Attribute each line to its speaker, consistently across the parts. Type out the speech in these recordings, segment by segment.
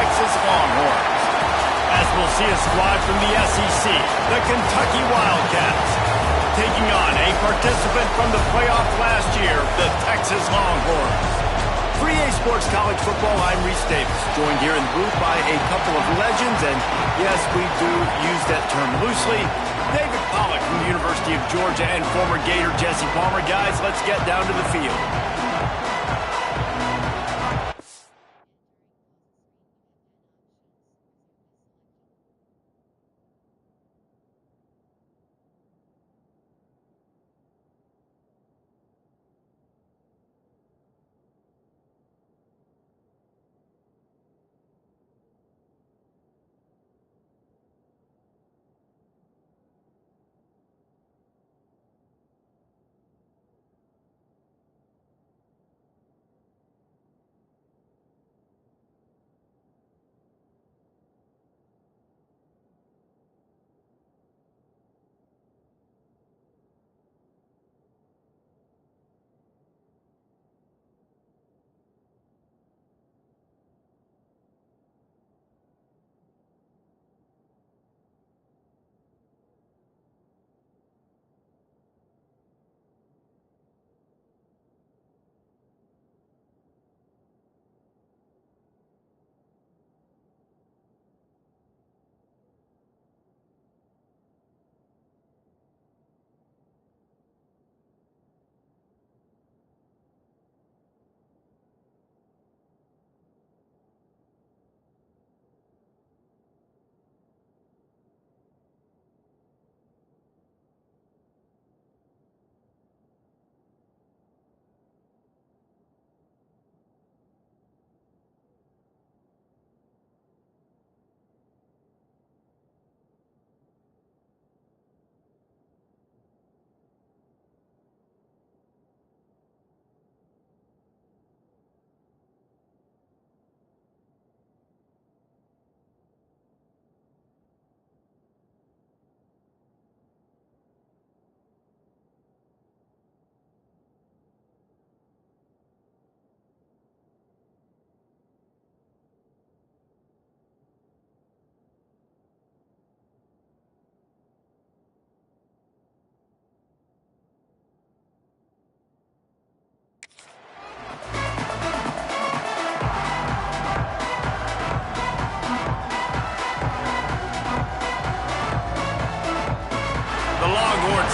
Speaker 1: Texas Longhorns. As we'll see a squad from the SEC, the Kentucky Wildcats, taking on a participant from the playoff last year, the Texas Longhorns. For EA Sports College Football, I'm Reese Davis, joined here in the booth by a couple of legends, and yes, we do use that term loosely. David Pollack from the University of Georgia and former Gator Jesse Palmer. Guys, let's get down to the field.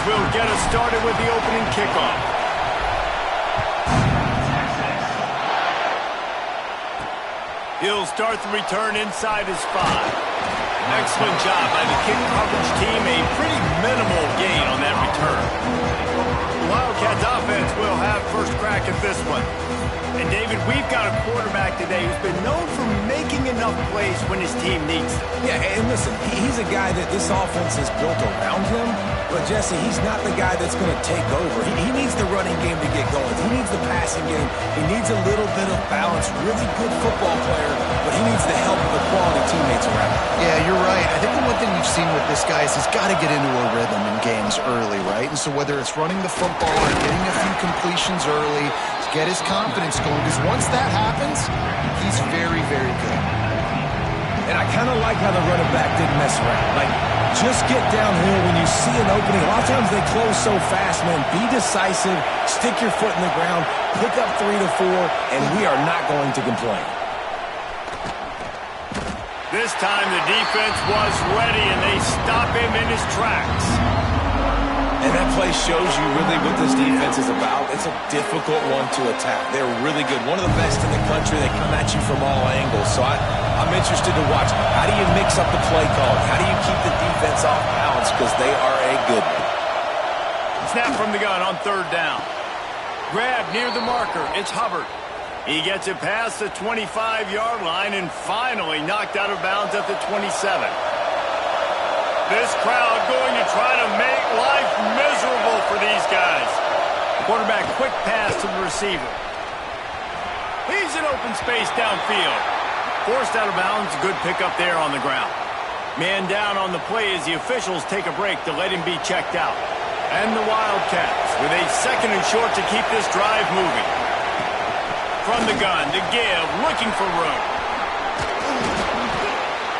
Speaker 1: Will get us started with the opening kickoff. He'll start the return inside his 5. Excellent job by the kick coverage team. A pretty minimal gain on that return. The Wildcats offense will have first crack at this one. And David, we've got a quarterback today who's been known for making enough plays when his team needs them.
Speaker 2: Yeah, and listen, he's a guy that this offense is built around him. But, Jesse, he's not the guy that's going to take over. He needs the running game to get going. He needs the passing game. He needs a little bit of balance. Really good football player, but he needs the help of the quality teammates around him.
Speaker 3: Yeah, you're right. I think the one thing we've seen with this guy is he's got to get into a rhythm in games early, right? And so whether it's running the football or getting a few completions early to get his confidence going, because once that happens, he's very, very good.
Speaker 2: And I kind of like how the running back didn't mess around. Like, just get downhill when you see an opening. A lot of times they close so fast, man. Be decisive, stick your foot in the ground, pick up 3 to 4, and we are not going to complain.
Speaker 1: This time the defense was ready, and they stop him in his tracks.
Speaker 2: And that play shows you really what this defense is about. It's a difficult one to attack. They're really good. One of the best in the country. They come at you from all angles. So I'm interested to watch. How do you mix up the play calling? How do you keep the defense off balance? Because they are a good one.
Speaker 1: Snap from the gun on 3rd down. Grab near the marker. It's Hubbard. He gets it past the 25-yard line and finally knocked out of bounds at the 27. This crowd going to try to make life miserable for these guys. Quarterback quick pass to the receiver. He's in open space downfield. Forced out of bounds, good pickup there on the ground. Man down on the play as the officials take a break to let him be checked out. And the Wildcats with a 2nd and short to keep this drive moving. From the gun to give, looking for room.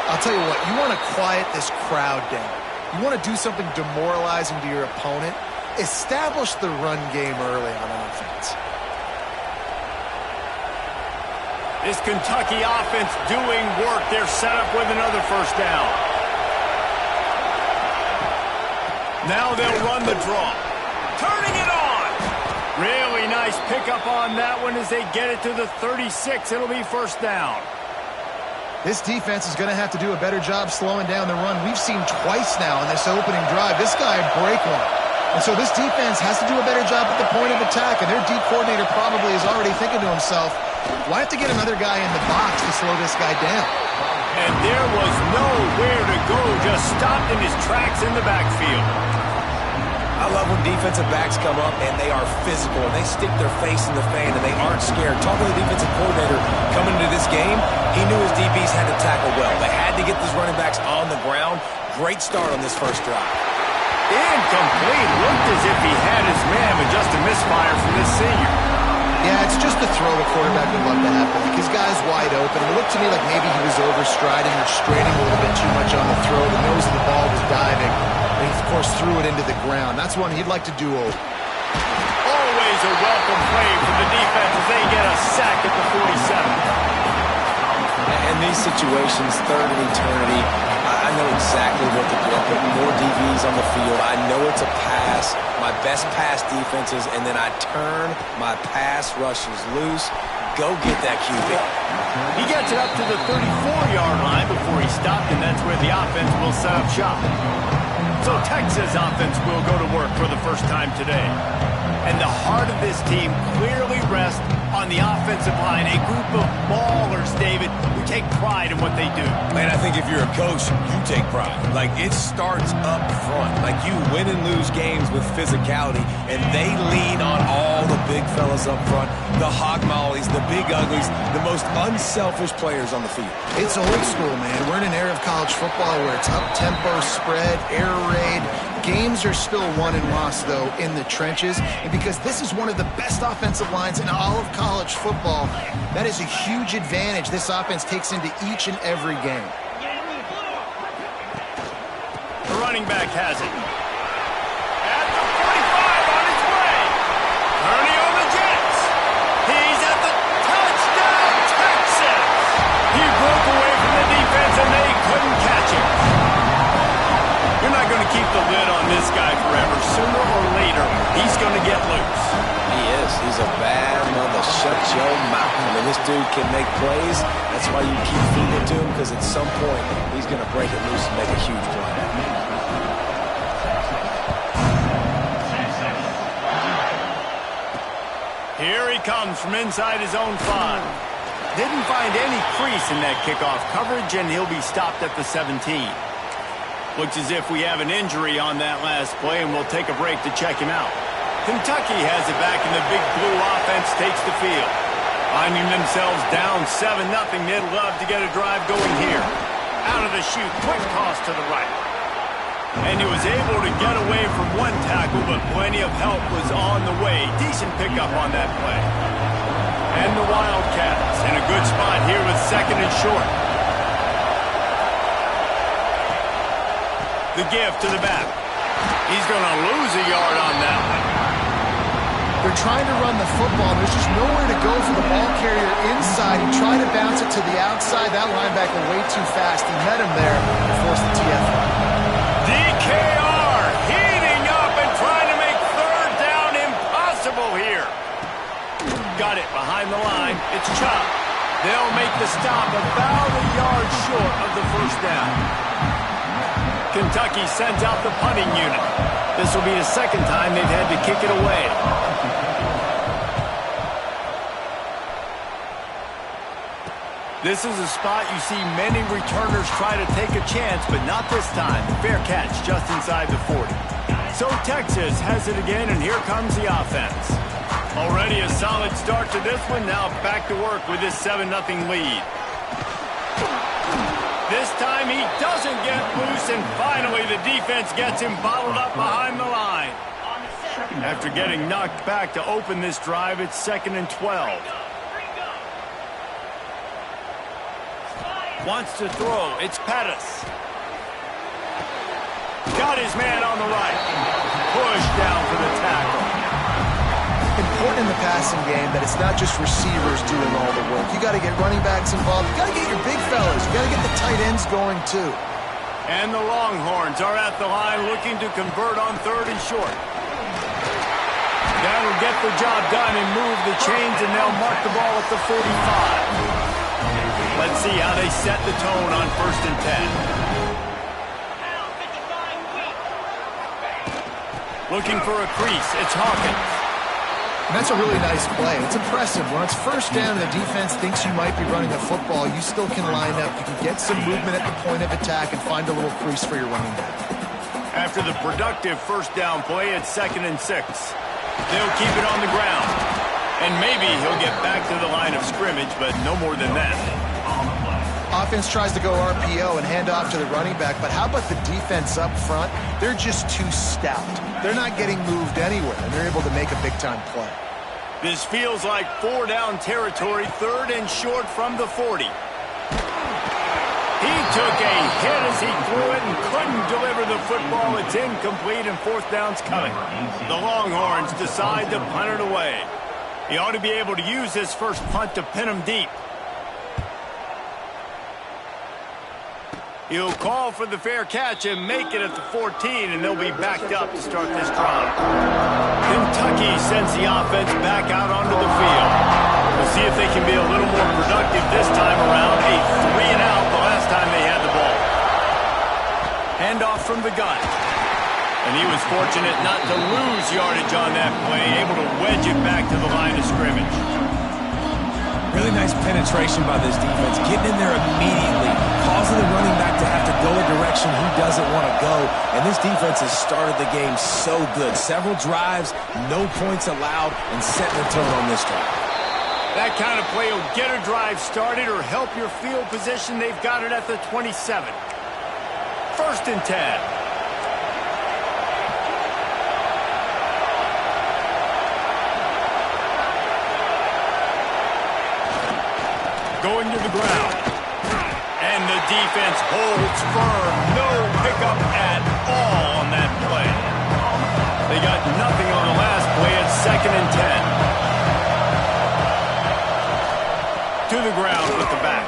Speaker 3: I'll tell you what, you want to quiet this crowd down. You want to do something demoralizing to your opponent. Establish the run game early on offense.
Speaker 1: This Kentucky offense doing work. They're set up with another first down. Now they'll run the draw. Turning it on. Really nice pickup on that one as they get it to the 36. It'll be first down.
Speaker 3: This defense is going to have to do a better job slowing down the run. We've seen twice now in this opening drive. This guy break one. And so this defense has to do a better job at the point of attack. And their D coordinator probably is already thinking to himself, well, I have to get another guy in the box to slow this guy down.
Speaker 1: And there was nowhere to go. Just stopped in his tracks in the backfield.
Speaker 2: I love when defensive backs come up and they are physical and they stick their face in the fan and they aren't scared. Talking to the defensive coordinator coming into this game, he knew his DBs had to tackle well. They had to get these running backs on the ground. Great start on this first drive.
Speaker 1: Incomplete. Looked as if he had his man, but just a misfire from this senior.
Speaker 3: Yeah, it's just the throw the quarterback would love to have. His guy's wide open. It looked to me like maybe he was overstriding or straining a little bit too much on the throw. The nose of the ball was diving. And he, of course, threw it into the ground. That's one he'd like to do over.
Speaker 1: Always a welcome play for the defense as they get a sack at the 47.
Speaker 2: In these situations, third and eternity, I know exactly what to do. I put more DBs on the field. I know it's a pass, my best pass defenses, and then I turn my pass rushers loose. Go get that QB.
Speaker 1: He gets it up to the 34-yard line before he stopped, and that's where the offense will set up shop. So Texas offense will go to work for the first time today. And the heart of this team clearly rests on the offensive line. A group of ballers, David, who take pride in what they do.
Speaker 2: Man, I think if you're a coach, you take pride. Like, it starts up front. Like, you win and lose games with physicality, and they lean on all the big fellas up front, the hog mollies, the big uglies, the most unselfish players on the field.
Speaker 3: It's old school, man. We're in an era of college football where it's up-tempo, spread, air raid. Games are still won and lost, though, in the trenches. And because this is one of the best offensive lines in all of college football, that is a huge advantage this offense takes into each and every game.
Speaker 1: The running back has it. At the 45 on his way. Ernie on the Jets. He's at the touchdown, Texas. He broke away from the defense and they couldn't catch him. You're not going to keep the lid on this guy forever. Sooner or later, he's going to get loose.
Speaker 2: He is. He's a bad mother. Shut your mouth. I mean, this dude can make plays. That's why you keep feeding it to him, because at some point, he's going to break it loose and make a huge play.
Speaker 1: Here he comes from inside his own 5. Didn't find any crease in that kickoff coverage, and he'll be stopped at the 17. Looks as if we have an injury on that last play, and we'll take a break to check him out. Kentucky has it back, and the big blue offense takes the field. Finding themselves down 7-0, they'd love to get a drive going here. Out of the chute, quick toss to the right. And he was able to get away from one tackle, but plenty of help was on the way. Decent pickup on that play. And the Wildcats in a good spot here with second and short. The give to the back. He's going to lose a yard on that one.
Speaker 3: They're trying to run the football. There's just nowhere to go for the ball carrier inside. He tried to bounce it to the outside. That linebacker way too fast. He met him there and forced the TFL.
Speaker 1: DKR heating up and trying to make third down impossible here. Got it behind the line. It's Chop. They'll make the stop about a yard short of the first down. Kentucky sends out the punting unit. This will be the second time they've had to kick it away. This is a spot you see many returners try to take a chance, but not this time. Fair catch just inside the 40. So Texas has it again, and here comes the offense. Already a solid start to this one. Now back to work with this 7-0 lead. This time he doesn't get loose, and finally the defense gets him bottled up behind the line. After getting knocked back to open this drive, it's 2nd and 12. Wants to throw. It's Pettis. Got his man on the right. Push down for the tackle.
Speaker 3: Important in the passing game that it's not just receivers doing all the work. You got to get running backs involved. You got to get your big fellas. You got to get the tight ends going too.
Speaker 1: And the Longhorns are at the line looking to convert on 3rd and short. That'll get the job done and move the chains, and they'll mark the ball at the 45. Let's see how they set the tone on 1st and 10. Looking for a crease. It's Hawkins.
Speaker 3: And that's a really nice play. It's impressive. When it's 1st down and the defense thinks you might be running the football, you still can line up. You can get some movement at the point of attack and find a little crease for your running back.
Speaker 1: After the productive 1st down play, it's 2nd and 6. They'll keep it on the ground. And maybe he'll get back to the line of scrimmage, but no more than that.
Speaker 3: Offense tries to go RPO and hand off to the running back, but how about the defense up front? They're just too stout. They're not getting moved anywhere, and they're able to make a big-time play.
Speaker 1: This feels like 4 down territory, 3rd and short from the 40. He took a hit as he threw it and couldn't deliver the football. It's incomplete, and 4th down's coming. The Longhorns decide to punt it away. He ought to be able to use his first punt to pin him deep. He'll call for the fair catch and make it at the 14, and they'll be backed up to start this drive. Kentucky sends the offense back out onto the field. We'll see if they can be a little more productive this time around. A 3 and out the last time they had the ball. Handoff from the gun. And he was fortunate not to lose yardage on that play, able to wedge it back to the line of scrimmage.
Speaker 2: Really nice penetration by this defense, getting in there immediately, causing the running back to have to go a direction he doesn't want to go. And this defense has started the game so good. Several drives, no points allowed, and setting the tone on this drive.
Speaker 1: That kind of play will get a drive started or help your field position. They've got it at the 27. 1st and 10. Going to the ground. And the defense holds firm. No pickup at all on that play. They got nothing on the last play. It's 2nd and 10. To the ground with the back.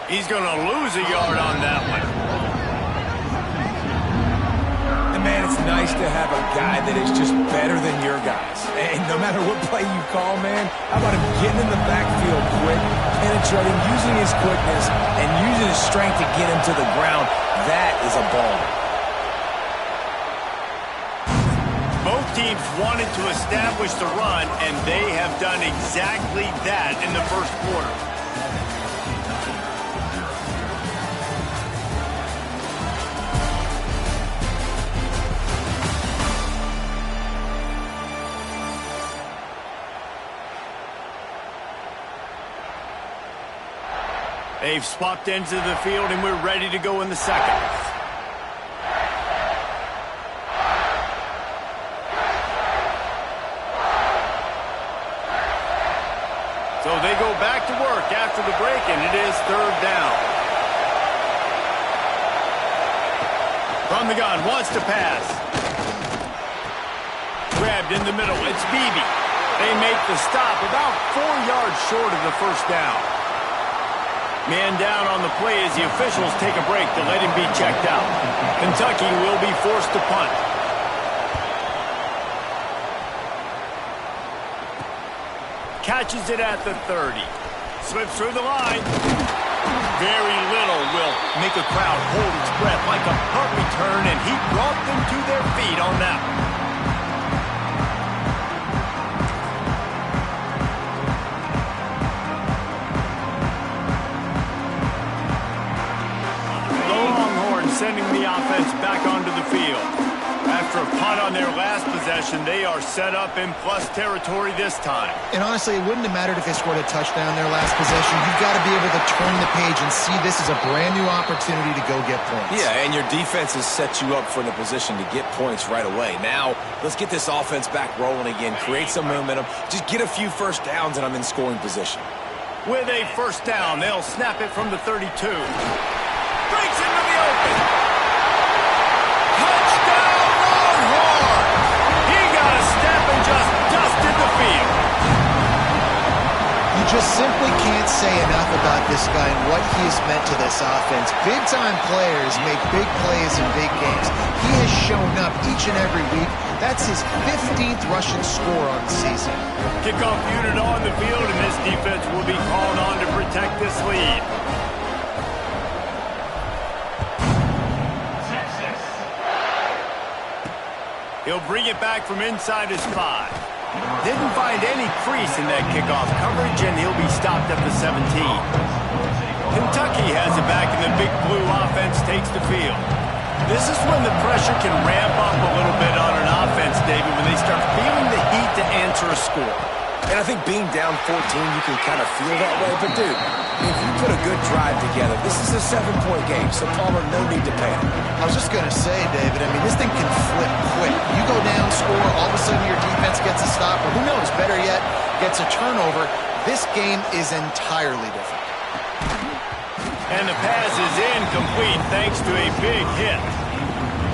Speaker 1: He's going to lose a yard on that one.
Speaker 2: And man, it's nice to have a guy that is just better than your guys. And no matter what play you call, man, how about him getting in the backfield quick, penetrating, using his quickness, and using his strength to get him to the ground. That is a ball.
Speaker 1: Both teams wanted to establish the run, and they have done exactly that in the 1st quarter. They've swapped ends of the field, and we're ready to go in the 2nd. So they go back to work after the break, and it is 3rd down. From the gun, wants to pass. Grabbed in the middle, it's Beebe. They make the stop about 4 yards short of the 1st down. Man down on the play as the officials take a break to let him be checked out. Kentucky will be forced to punt. Catches it at the 30. Slips through the line. Very little will make a crowd hold its breath like a punt return, and he brought them to their feet on that one. Sending the offense back onto the field. After a punt on their last possession, they are set up in plus territory this time.
Speaker 3: And honestly, it wouldn't have mattered if they scored a touchdown their last possession. You've got to be able to turn the page and see this as a brand new opportunity to go get points.
Speaker 2: Yeah, and your defense has set you up for the position to get points right away. Now, let's get this offense back rolling again, create some momentum, just get a few 1st downs, and I'm in scoring position.
Speaker 1: with a first down. They'll snap it from the 32. Breaks into the open. Touchdown, Longhorn! He got a step and just dusted the field.
Speaker 3: You just simply can't say enough about this guy and what he has meant to this offense. Big-time players make big plays in big games. He has shown up each and every week. That's his 15th rushing score on the season.
Speaker 1: Kickoff unit on the field, and this defense will be called on to protect this lead. He'll bring it back from inside his 5. Didn't find any crease in that kickoff coverage, and he'll be stopped at the 17. Kentucky has it back, and the Big Blue offense takes the field. This is when the pressure can ramp up a little bit on an offense, David, when they start feeling the heat to answer a score.
Speaker 2: And I think being down 14, you can kind of feel that way. But, dude, if you put a good drive together, this is a 7-point game, so Palmer, no need to panic.
Speaker 3: I was just going to say, David, I mean, this thing can flip quick. You go down, score, all of a sudden your defense gets a stop, or who knows, better yet, gets a turnover. This game is entirely different.
Speaker 1: And the pass is incomplete thanks to a big hit.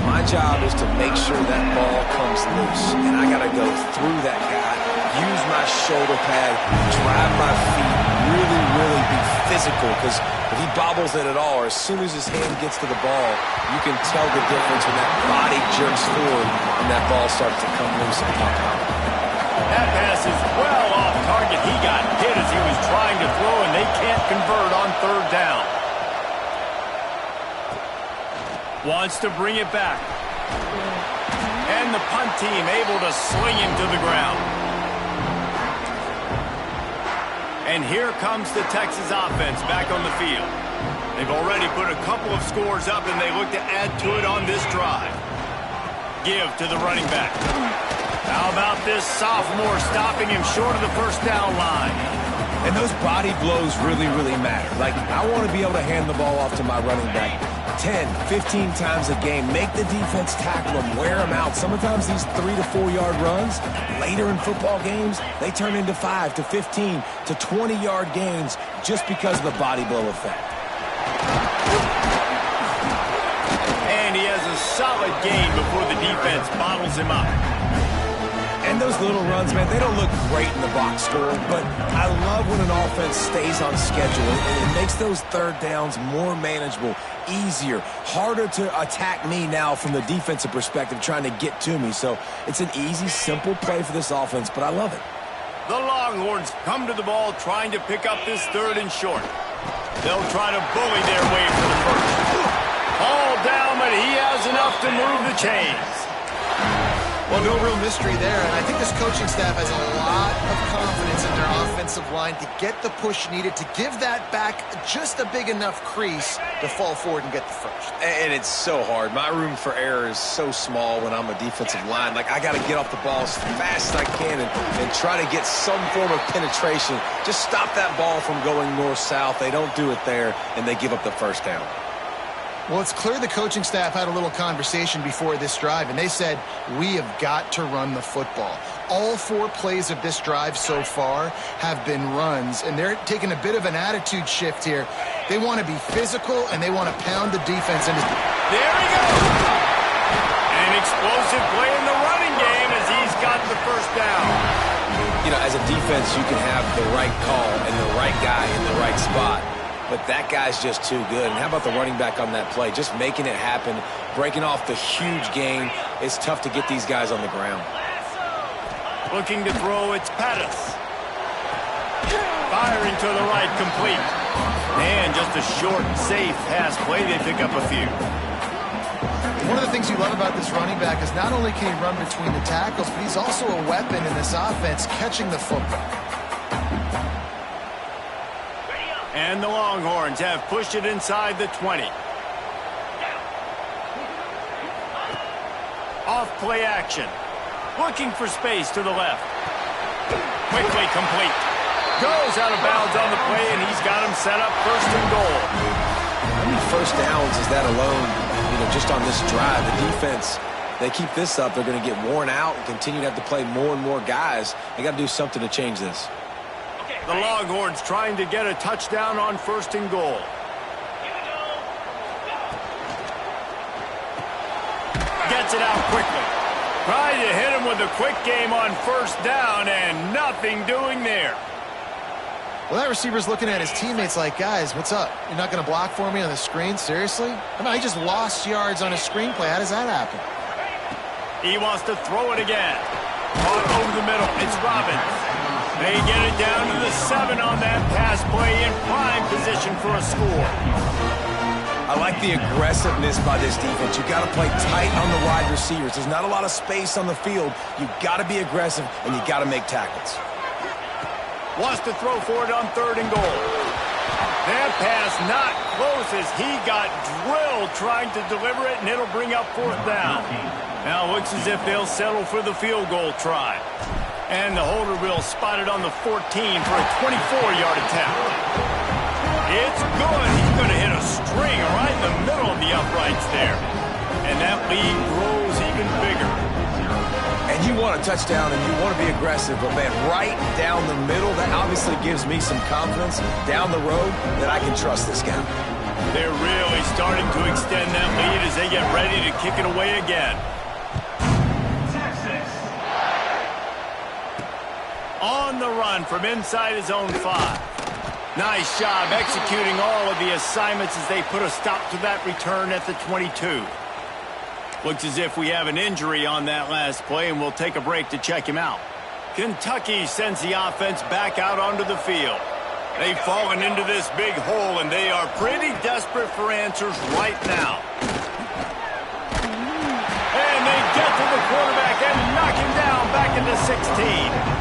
Speaker 2: My job is to make sure that ball comes loose, and I got to go through that guy, use my shoulder pad, drive my feet, really be physical, because if he bobbles it at all, or as soon as his hand gets to the ball, you can tell the difference when that body jerks forward and that ball starts to come loose and pop out.
Speaker 1: That pass is well off target. He got hit as he was trying to throw, and they can't convert on third down. Wants to bring it back. And the punt team able to sling him to the ground. And here comes the Texas offense back on the field. They've already put a couple of scores up, and they look to add to it on this drive. Give to the running back. How about this sophomore stopping him short of the first down line?
Speaker 2: And those body blows really matter. Like, I want to be able to hand the ball off to my running back 10, 15 times a game. Make the defense tackle them, wear them out. Sometimes these 3 to 4 yard runs, later in football games, they turn into 5 to 15 to 20 yard gains just because of the body blow effect.
Speaker 1: And he has a solid gain before the defense bottles him up.
Speaker 2: And those little runs, man, they don't look great in the box score, but I love when an offense stays on schedule, and it makes those third downs more manageable, easier, harder to attack me now from the defensive perspective trying to get to me. So it's an easy, simple play for this offense, but I love it.
Speaker 1: The Longhorns come to the ball trying to pick up this third and short. They'll try to bully their way for the first. All down, but he has enough to move the chains.
Speaker 3: Well, no real mystery there, and I think this coaching staff has a lot of confidence in their offensive line to get the push needed, to give that back just a big enough crease to fall forward and get the first.
Speaker 2: And it's so hard. My room for error is so small when I'm a defensive line. Like, I got to get off the ball as fast as I can and try to get some form of penetration. Just stop that ball from going north-south. They don't do it there, and they give up the first down.
Speaker 3: Well, it's clear the coaching staff had a little conversation before this drive, and they said, we have got to run the football. All 4 plays of this drive so far have been runs, and they're taking a bit of an attitude shift here. They want to be physical, and they want to pound the defense. There
Speaker 1: he goes! An explosive play in the running game as he's got the first down.
Speaker 2: You know, as a defense, you can have the right call and the right guy in the right spot. But that guy's just too good. And how about the running back on that play? Just making it happen, breaking off the huge gain. It's tough to get these guys on the ground.
Speaker 1: Looking to throw, it's Pettis. Firing to the right, complete. And just a short, safe pass play. They pick up a few.
Speaker 3: One of the things you love about this running back is not only can he run between the tackles, but he's also a weapon in this offense, catching the football.
Speaker 1: And the Longhorns have pushed it inside the 20. Off play action. Looking for space to the left. Quickly complete. Goes out of bounds on the play, and he's got him set up first and goal.
Speaker 2: How many first downs is that alone, just on this drive? The defense, they keep this up, they're going to get worn out and continue to have to play more and more guys. They got to do something to change this.
Speaker 1: Okay. The Longhorns trying to get a touchdown on 1st and goal. Gets it out quickly. Trying to hit him with a quick game on 1st down, and nothing doing there.
Speaker 3: Well, that receiver's looking at his teammates like, guys, what's up? You're not going to block for me on the screen? Seriously? I mean, he just lost yards on a screenplay. How does that happen?
Speaker 1: He wants to throw it again. Caught over the middle. It's Robbins. They get it down to the 7 on that pass play in prime position for a score.
Speaker 2: I like the aggressiveness by this defense. You got to play tight on the wide receivers. There's not a lot of space on the field. You got to be aggressive, and you got to make tackles.
Speaker 1: Wants to throw for it on 3rd and goal. That pass not close as he got drilled trying to deliver it, and it'll bring up 4th down. Now it looks as if they'll settle for the field goal try. And the holder will spot it on the 14 for a 24-yard attempt. It's good. He's going to hit a string right in the middle of the uprights there. And that lead grows even bigger.
Speaker 2: And you want a touchdown and you want to be aggressive, but man, right down the middle, that obviously gives me some confidence down the road that I can trust this guy.
Speaker 1: They're really starting to extend that lead as they get ready to kick it away again. On the run from inside his own 5. Nice job executing all of the assignments as they put a stop to that return at the 22. Looks as if we have an injury on that last play, and we'll take a break to check him out. Kentucky sends the offense back out onto the field. They've fallen into this big hole, and they are pretty desperate for answers right now. And they get to the quarterback and knock him down back into 16.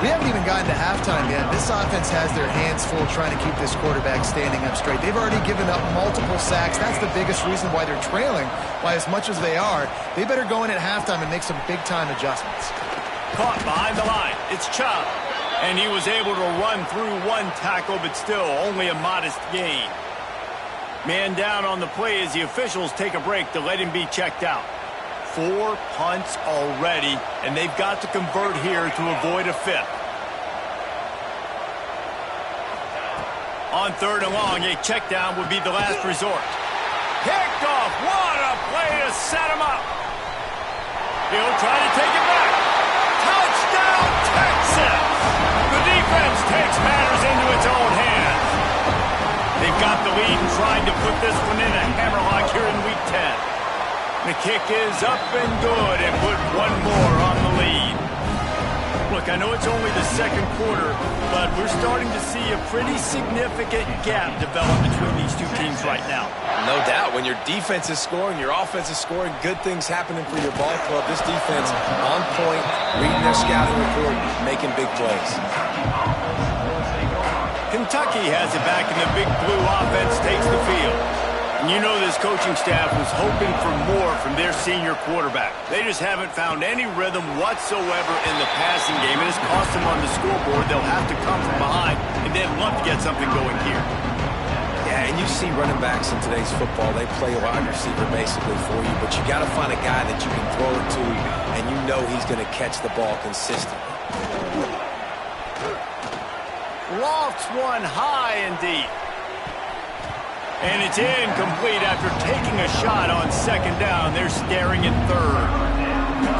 Speaker 3: We haven't even gotten to halftime yet. This offense has their hands full trying to keep this quarterback standing up straight. They've already given up multiple sacks. That's the biggest reason why they're trailing by as much as they are. They better go in at halftime and make some big-time adjustments.
Speaker 1: Caught behind the line. It's Chubb. And he was able to run through 1 tackle, but still only a modest gain. Man down on the play as the officials take a break to let him be checked out. 4 punts already, and they've got to convert here to avoid a 5th. On 3rd and long, a check down would be the last resort. Picked off. What a play to set him up. He'll try to take it back. Touchdown, Texas! The defense takes matters into its own hands. They've got the lead and trying to put this one in a hammerlock here in Week 10. The kick is up and good and put 1 more on the lead. Look, I know it's only the 2nd quarter, but we're starting to see a pretty significant gap develop between these two teams right now.
Speaker 2: No doubt. When your defense is scoring, your offense is scoring, good things happening for your ball club. This defense on point, reading their scouting report, making big plays.
Speaker 1: Kentucky has it back, and the Big Blue offense takes the field. And you know this coaching staff was hoping for more from their senior quarterback. They just haven't found any rhythm whatsoever in the passing game. It has cost them on the scoreboard. They'll have to come from behind, and they'd love to get something going here.
Speaker 2: Yeah, and you see running backs in today's football, they play a wide receiver basically for you, but you got to find a guy that you can throw it to, and you know he's going to catch the ball consistently.
Speaker 1: Lofts one high and deep. And it's incomplete after taking a shot on 2nd down. They're staring at 3rd.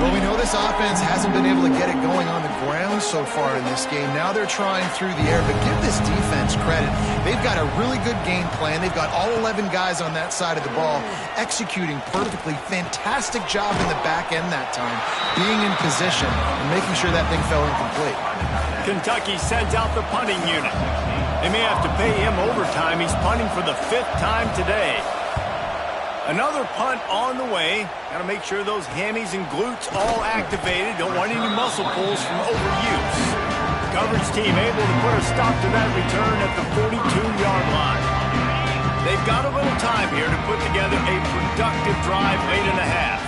Speaker 3: Well, we know this offense hasn't been able to get it going on the ground so far in this game. Now they're trying through the air, but give this defense credit. They've got a really good game plan. They've got all 11 guys on that side of the ball executing perfectly. Fantastic job in the back end that time, being in position and making sure that thing fell incomplete.
Speaker 1: Kentucky sends out the punting unit. They may have to pay him overtime. He's punting for the 5th time today. Another punt on the way. Got to make sure those hammies and glutes all activated. Don't want any muscle pulls from overuse. Coverage team able to put a stop to that return at the 42-yard line. They've got a little time here to put together a productive drive late in the half.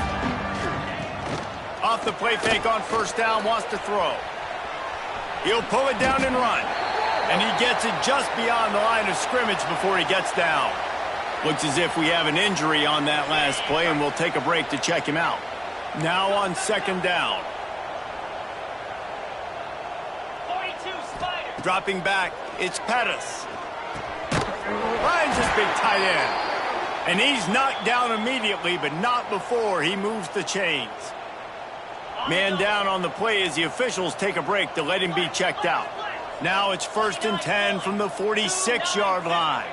Speaker 1: Off the play fake on 1st down, wants to throw. He'll pull it down and run. And he gets it just beyond the line of scrimmage before he gets down. Looks as if we have an injury on that last play, and we'll take a break to check him out. Now on 2nd down.
Speaker 4: 42 Spider.
Speaker 1: Dropping back, it's Pettis. Finds his big tight end. And he's knocked down immediately, but not before he moves the chains. Man down on the play as the officials take a break to let him be checked out. Now it's 1st and 10 from the 46-yard line.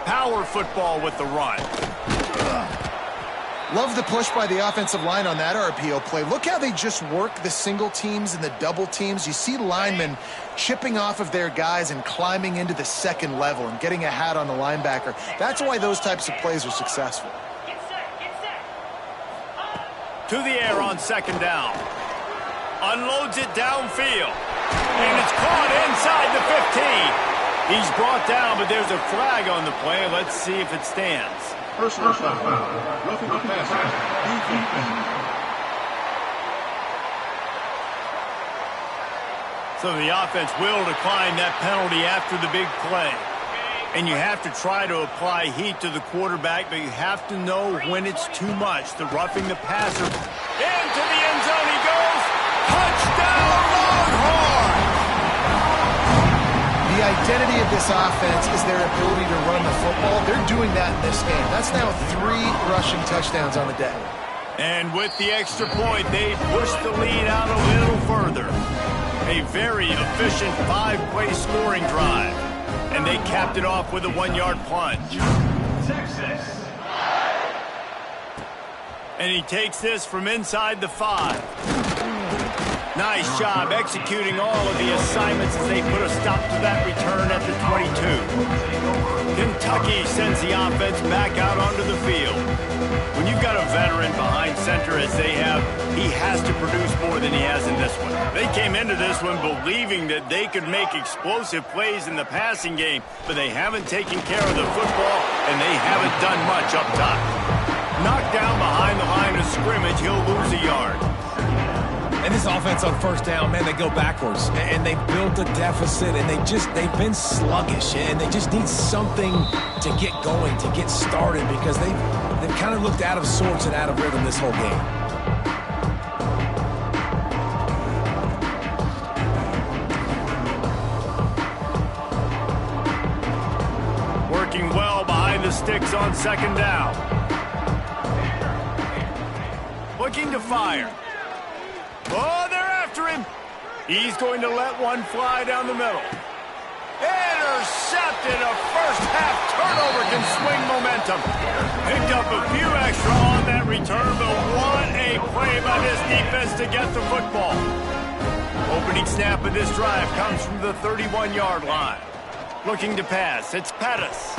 Speaker 1: Power football with the run.
Speaker 3: Love the push by the offensive line on that RPO play. Look how they just work the single teams and the double teams. You see linemen chipping off of their guys and climbing into the second level and getting a hat on the linebacker. That's why those types of plays are successful.
Speaker 1: To the air on 2nd down. Unloads it downfield. And it's caught inside the 15. He's brought down, but there's a flag on the play. Let's see if it stands.
Speaker 4: Personal foul. Roughing the passer.
Speaker 1: So the offense will decline that penalty after the big play. And you have to try to apply heat to the quarterback, but you have to know when it's too much. The roughing the passer. Into the end zone he goes. Touchdown, Longhorn!
Speaker 3: The identity of this offense is their ability to run the football. They're doing that in this game. That's now 3 rushing touchdowns on the day.
Speaker 1: And with the extra point, they push the lead out a little further. A very efficient 5-play scoring drive. And they capped it off with a 1-yard plunge. Texas. And he takes this from inside the 5. Nice job executing all of the assignments as they put a stop to that return at the 22. Kentucky sends the offense back out onto the field. When you've got a veteran behind center as they have, he has to produce more than he has in this one. They came into this one believing that they could make explosive plays in the passing game, but they haven't taken care of the football, and they haven't done much up top. Knocked down behind the line of scrimmage, he'll lose a yard.
Speaker 2: And this offense on 1st down, man, they go backwards. And they built a deficit, and they've been sluggish. And they just need something to get going, to get started, because they've kind of looked out of sorts and out of rhythm this whole game.
Speaker 1: Working well behind the sticks on 2nd down. Looking to fire. Oh, they're after him. He's going to let one fly down the middle. Intercepted. A first-half turnover can swing momentum. Picked up a few extra on that return, but what a play by this defense to get the football. Opening snap of this drive comes from the 31-yard line. Looking to pass. It's Pettis.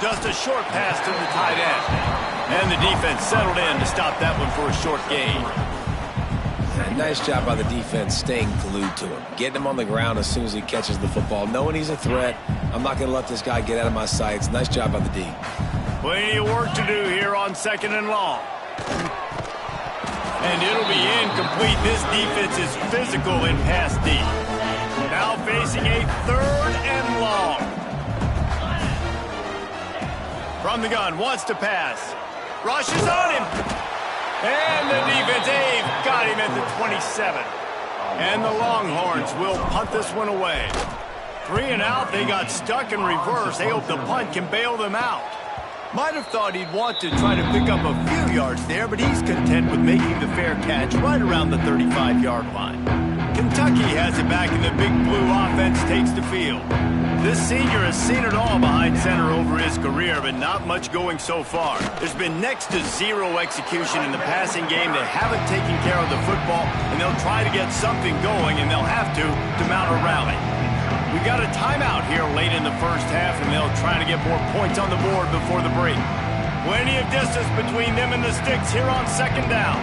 Speaker 1: Just a short pass to the tight end. And the defense settled in to stop that one for a short gain.
Speaker 2: Nice job by the defense staying glued to him. Getting him on the ground as soon as he catches the football. Knowing he's a threat, I'm not going to let this guy get out of my sights. Nice job by the D.
Speaker 1: Plenty of work to do here on 2nd and long. And it'll be incomplete. This defense is physical in pass D. Now facing a 3rd and long. From the gun, wants to pass. Rushes on him. And the defense, they've got him at the 27. And the Longhorns will punt this one away. 3 and out, they got stuck in reverse. They hope the punt can bail them out. Might have thought he'd want to try to pick up a few yards there, but he's content with making the fair catch right around the 35-yard line. Kentucky has it back, and the big blue offense takes the field. This senior has seen it all behind center over his career, but not much going so far. There's been next to zero execution in the passing game. They haven't taken care of the football, and they'll try to get something going, and they'll have to mount a rally. We got a timeout here late in the first half, and they'll try to get more points on the board before the break. Plenty of distance between them and the sticks here on 2nd down.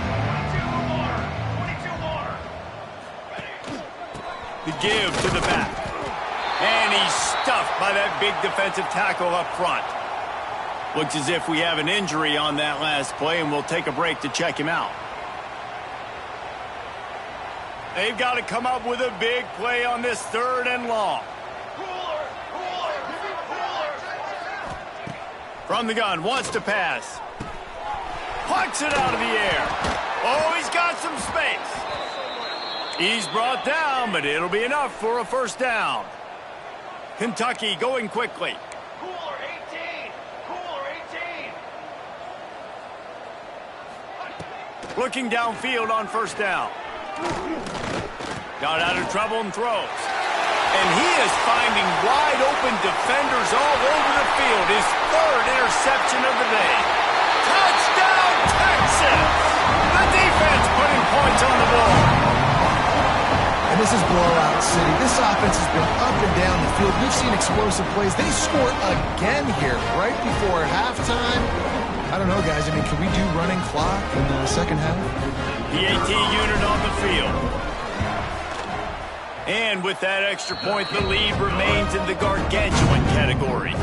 Speaker 1: The give to the back. And he's stuffed by that big defensive tackle up front. Looks as if we have an injury on that last play, and we'll take a break to check him out. They've got to come up with a big play on this 3rd and long. From the gun, wants to pass. Pucks it out of the air. Oh, he's got some space. He's brought down, but it'll be enough for a first down. Kentucky going quickly.
Speaker 5: Cooler 18! Cooler 18!
Speaker 1: Looking downfield on first down. Got out of trouble and throws. And he is finding wide open defenders all over the field. His third interception of the day. Touchdown, Texas! The defense putting points on the board.
Speaker 3: And this is blowout city. This offense has been up and down the field. We've seen explosive plays. They score again here right before halftime. I don't know, guys. I mean, can we do running clock in the second half?
Speaker 1: PAT unit on the field. And with that extra point, the lead remains in the gargantuan category.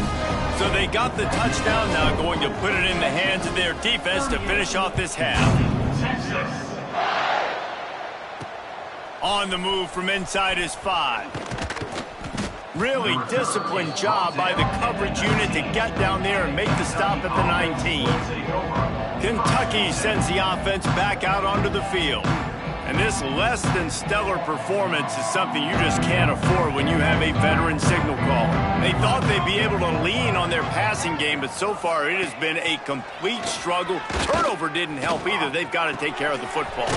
Speaker 1: So they got the touchdown, now going to put it in the hands of their defense to finish off this half. On the move from inside his 5. Really disciplined job by the coverage unit to get down there and make the stop at the 19. Kentucky sends the offense back out onto the field. And this less than stellar performance is something you just can't afford when you have a veteran signal call. They thought they'd be able to lean on their passing game, but so far it has been a complete struggle. Turnover didn't help either. They've got to take care of the football.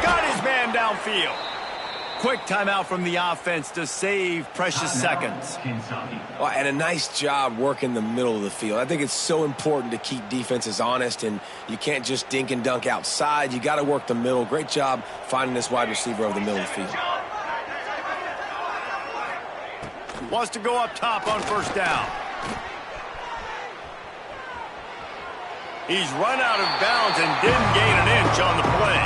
Speaker 1: Got his man downfield. Quick timeout from the offense to save precious seconds.
Speaker 2: Well, and a nice job working the middle of the field. I think it's so important to keep defenses honest, and you can't just dink and dunk outside. You got to work the middle. Great job finding this wide receiver over the middle of the field.
Speaker 1: Wants to go up top on first down. He's run out of bounds and didn't gain an inch on the play.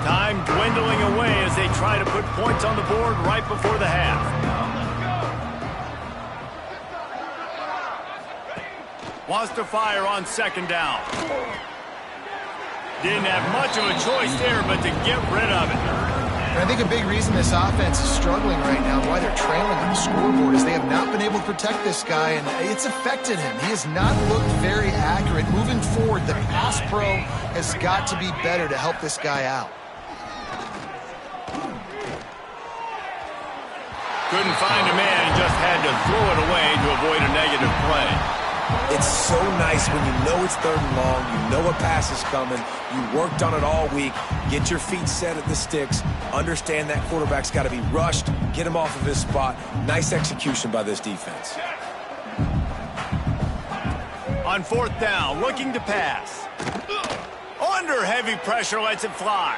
Speaker 1: Time dwindling away as they try to put points on the board right before the half. Wants to fire on second down. Didn't have much of a choice there but to get rid of it.
Speaker 3: And I think a big reason this offense is struggling right now, why they're trailing on the scoreboard, is they have not been able to protect this guy, and it's affected him. He has not looked very accurate. Moving forward, the pass pro has got to be better to help this guy out.
Speaker 1: Couldn't find a man and just had to throw it away to avoid a negative play.
Speaker 2: It's so nice when you know it's third and long, you know a pass is coming, you worked on it all week, get your feet set at the sticks, understand that quarterback's got to be rushed, get him off of his spot. Nice execution by this defense.
Speaker 1: On fourth down, looking to pass. Under heavy pressure, lets it fly.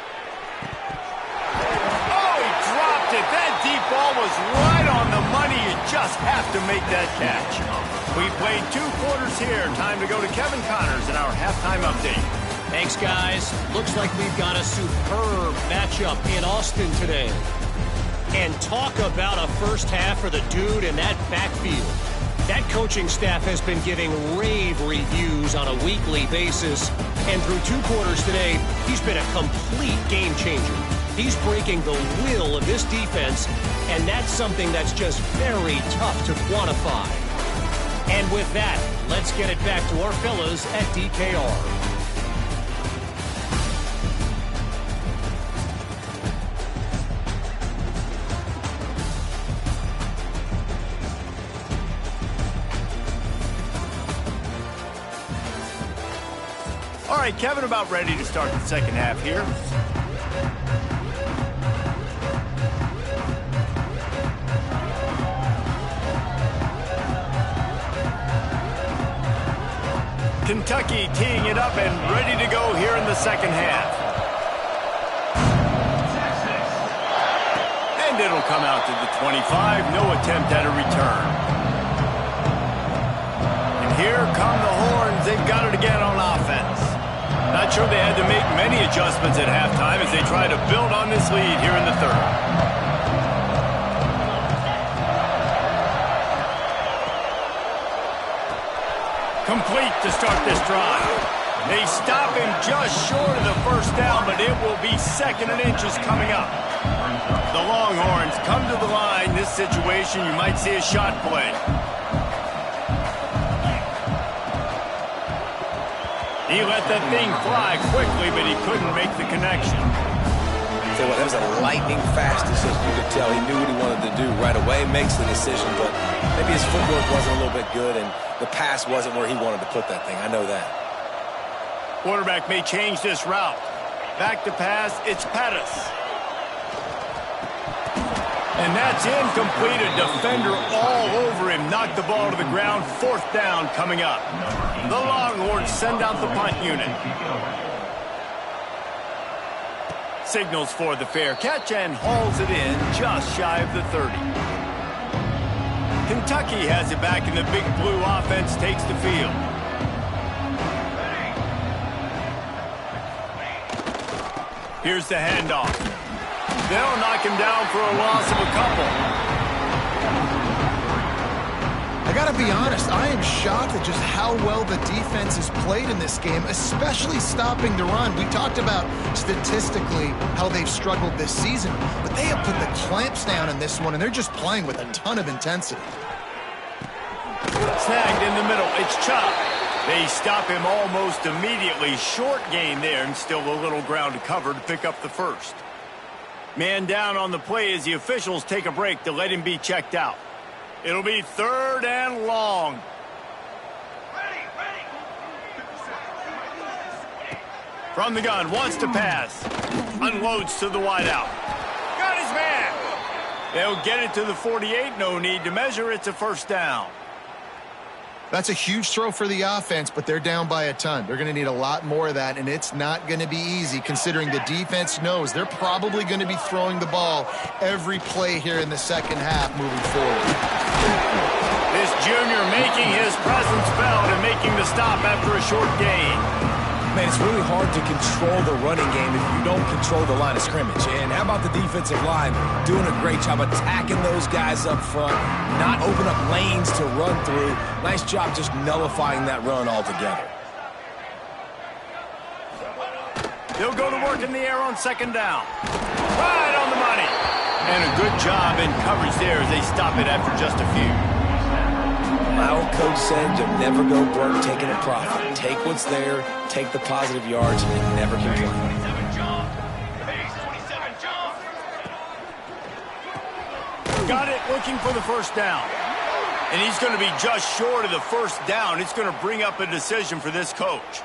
Speaker 1: Oh, he dropped it. That deep ball was right on the money. You just have to make that catch. We played 2 quarters here. Time to go to Kevin Connors in our halftime update.
Speaker 6: Thanks, guys. Looks like we've got a superb matchup in Austin today. And talk about a first half for the dude in that backfield. That coaching staff has been giving rave reviews on a weekly basis. And through 2 quarters today, he's been a complete game changer. He's breaking the will of this defense, and that's something that's just very tough to quantify. And with that, let's get it back to our fellas at DKR.
Speaker 1: All right, Kevin, about ready to start the second half here. Kentucky teeing it up and ready to go here in the second half. And it'll come out to the 25. No attempt at a return. And here come the horns. They've got it again on offense. Not sure they had to make many adjustments at halftime as they try to build on this lead here in the third. Complete to start this drive. They stop him just short of the first down, but it will be second and inches coming up. The Longhorns come to the line. This situation, you might see a shot play. He let that thing fly quickly, but he couldn't make the connection.
Speaker 2: So that was a lightning-fast decision. You could tell he knew what he wanted to do right away, makes the decision, but maybe his footwork wasn't a little bit good, and the pass wasn't where he wanted to put that thing. I know that.
Speaker 1: Quarterback may change this route. Back to pass, it's Pettis. And that's incomplete. A defender all over him. Knocked the ball to the ground. 4th down coming up. The Longhorns send out the punt unit. Signals for the fair catch and hauls it in just shy of the 30. Kentucky has it back, and the Big Blue offense takes the field. Here's the handoff. They'll knock him down for a loss of a couple.
Speaker 3: I got to be honest, I am shocked at just how well the defense has played in this game, especially stopping the run. We talked about statistically how they've struggled this season, but they have put the clamps down in this one, and they're just playing with a ton of intensity.
Speaker 1: Snagged in the middle. It's Chop. They stop him almost immediately. Short gain there, and still a little ground to cover to pick up the first. Man down on the play as the officials take a break to let him be checked out. It'll be 3rd and long. From the gun, wants to pass. Unloads to the wideout. Got his man. They'll get it to the 48. No need to measure. It's a 1st down.
Speaker 3: That's a huge throw for the offense, but they're down by a ton. They're going to need a lot more of that, and it's not going to be easy considering the defense knows they're probably going to be throwing the ball every play here in the second half moving forward.
Speaker 1: This junior making his presence felt and making the stop after a short gain.
Speaker 2: Man, it's really hard to control the running game if you don't control the line of scrimmage. And how about the defensive line doing a great job attacking those guys up front, not open up lanes to run through. Nice job just nullifying that run altogether.
Speaker 1: They'll go to work in the air on 2nd down. Right on the money. And a good job in coverage there as they stop it after just a few.
Speaker 2: My old coach said you'll never go broke taking a profit. Take what's there, take the positive yards, and never complain.
Speaker 1: Got it, looking for the 1st down. And he's going to be just short of the 1st down. It's going to bring up a decision for this coach.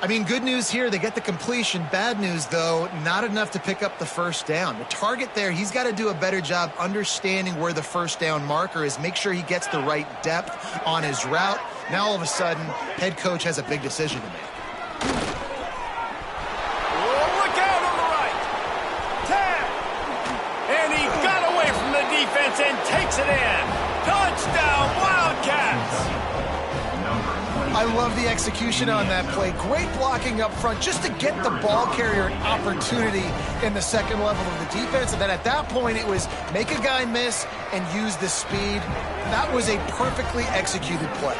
Speaker 3: I mean, good news here, they get the completion. Bad news, though, not enough to pick up the 1st down. The target there, he's got to do a better job understanding where the 1st down marker is, make sure he gets the right depth on his route. Now, all of a sudden, head coach has a big decision to make.
Speaker 1: Oh, look out on the right. 10. And he got away from the defense and takes it in. Touchdown, Wildcats.
Speaker 3: I love the execution on that play. Great blocking up front just to get the ball carrier an opportunity in the second level of the defense. And then at that point, it was make a guy miss and use the speed. That was a perfectly executed play.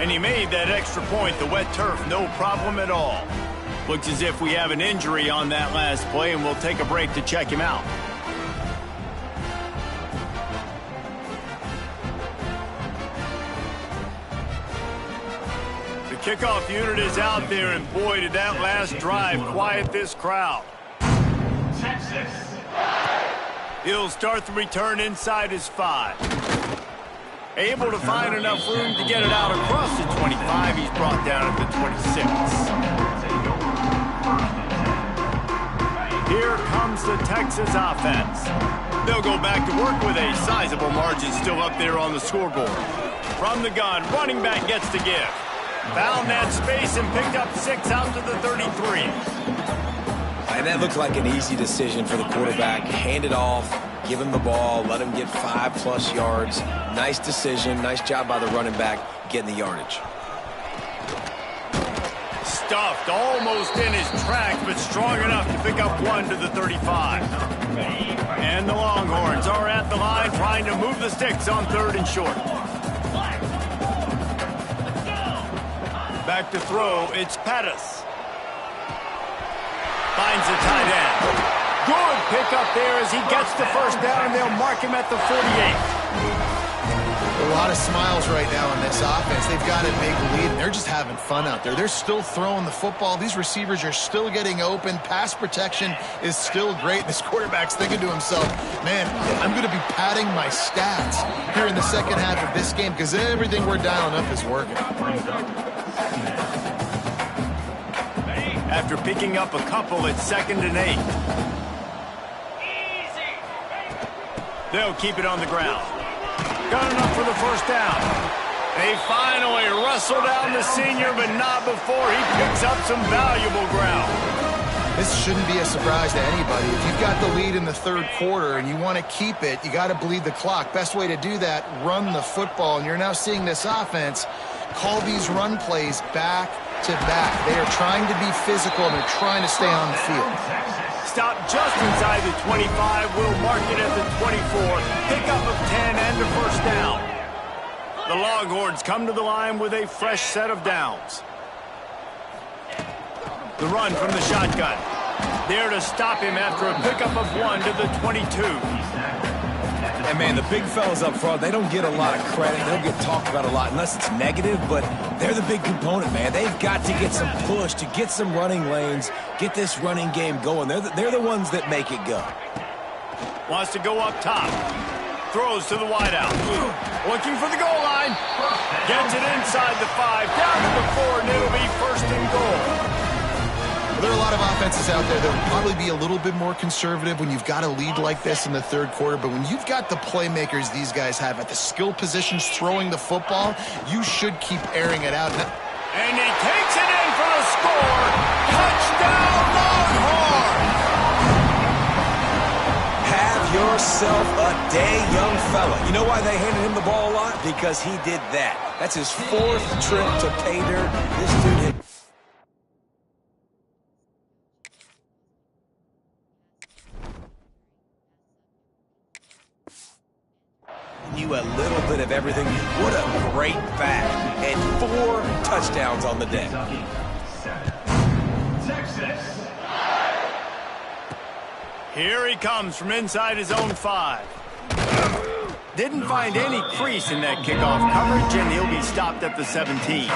Speaker 1: And he made that extra point, the wet turf, no problem at all. Looks as if we have an injury on that last play, and we'll take a break to check him out. Kickoff unit is out there, and boy, did that last drive quiet this crowd.
Speaker 5: Texas.
Speaker 1: He'll start the return inside his 5. Able to find enough room to get it out across the 25. He's brought down at the 26. Here comes the Texas offense. They'll go back to work with a sizable margin still up there on the scoreboard. From the gun, running back gets the give. Found that space and picked up 6 out to the 33.
Speaker 2: And that looked like an easy decision for the quarterback. Hand it off, give him the ball, let him get 5+ yards. Nice decision, nice job by the running back getting the yardage.
Speaker 1: Stuffed almost in his tracks, but strong enough to pick up 1 to the 35. And the Longhorns are at the line trying to move the sticks on 3rd and short. Back to throw, it's Pettis. Finds the tight end. Good pick up there as he gets the 1st down, and they'll mark him at the 48.
Speaker 3: A lot of smiles right now in this offense. They've got a big lead, and they're just having fun out there. They're still throwing the football. These receivers are still getting open. Pass protection is still great. This quarterback's thinking to himself, man, I'm going to be padding my stats here in the second half of this game because everything we're dialing up is working.
Speaker 1: After picking up a couple, it's 2nd and 8. They'll keep it on the ground. Got enough for the first down. They finally wrestle down the senior, but not before he picks up some valuable ground.
Speaker 3: This shouldn't be a surprise to anybody. If you've got the lead in the third quarter and you want to keep it, you got to bleed the clock. Best way to do that, run the football. And you're now seeing this offense call these run plays back to back. They are trying to be physical, and they're trying to stay on the field.
Speaker 1: Stop just inside the 25. We'll mark it at the 24. Pickup of 10 and a first down. The Longhorns come to the line with a fresh set of downs. The run from the shotgun. There to stop him after a pickup of 1 to the 22.
Speaker 2: And, man, the big fellas up front, they don't get a lot of credit. They don't get talked about a lot unless it's negative, but they're the big component, man. They've got to get some push to get some running lanes, get this running game going. They're the ones that make it go.
Speaker 1: Wants to go up top. Throws to the wideout. Looking for the goal line. Gets it inside the 5, down to the 4, and it'll be 1st and goal.
Speaker 3: There are a lot of offenses out there that will probably be a little bit more conservative when you've got a lead like this in the third quarter, but when you've got the playmakers these guys have at the skill positions throwing the football, you should keep airing it out.
Speaker 1: And he takes it in for the score. Touchdown, Longhorn!
Speaker 2: Have yourself a day, young fella. You know why they handed him the ball a lot? Because he did that. That's his 4th trip to pay dirt. This dude had... you a little bit of everything. What a great back. And 4 touchdowns on the day.
Speaker 1: Here he comes from inside his own 5. Didn't find any crease in that kickoff coverage, and he'll be stopped at the 17.